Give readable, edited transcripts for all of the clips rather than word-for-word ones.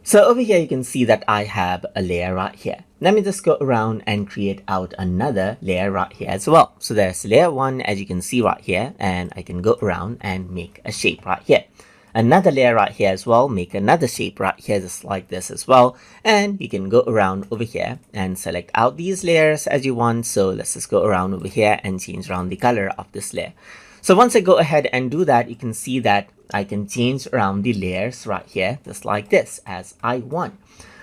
So over here, you can see that I have a layer right here. Let me just go around and create out another layer right here as well. So there's layer 1, as you can see right here, and I can go around and make a shape right here. Another layer right here as well, make another shape right here just like this as well. And you can go around over here and select out these layers as you want. So let's just go around over here and change around the color of this layer. So once I go ahead and do that, you can see that I can change around the layers right here just like this as I want.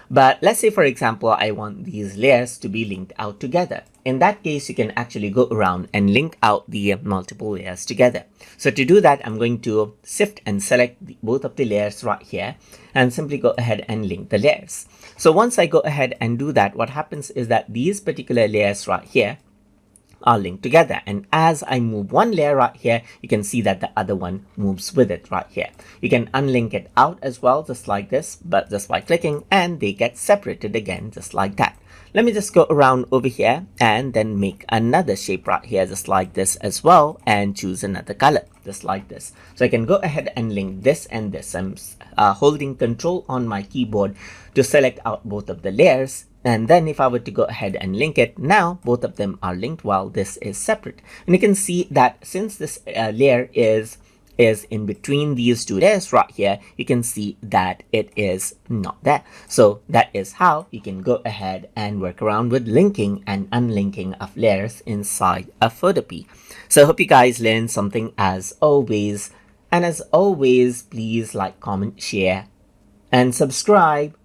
But let's say, for example, I want these layers to be linked out together. In that case, you can actually go around and link out the multiple layers together. So to do that, I'm going to shift and select both of the layers right here and simply go ahead and link the layers. So once I go ahead and do that, what happens is that these particular layers right here are linked together, and as I move one layer right here, you can see that the other one moves with it right here. You can unlink it out as well, just like this, but just by clicking, and they get separated again just like that. Let me just go around over here and then make another shape right here just like this as well, and choose another color just like this. So I can go ahead and link this and this. I'm holding Control on my keyboard to select out both of the layers. And then if I were to go ahead and link it, now both of them are linked while this is separate. And you can see that since this layer is in between these two layers right here, you can see that it is not there. So that is how you can go ahead and work around with linking and unlinking of layers inside a Photopea. So I hope you guys learned something as always. And as always, please like, comment, share, and subscribe.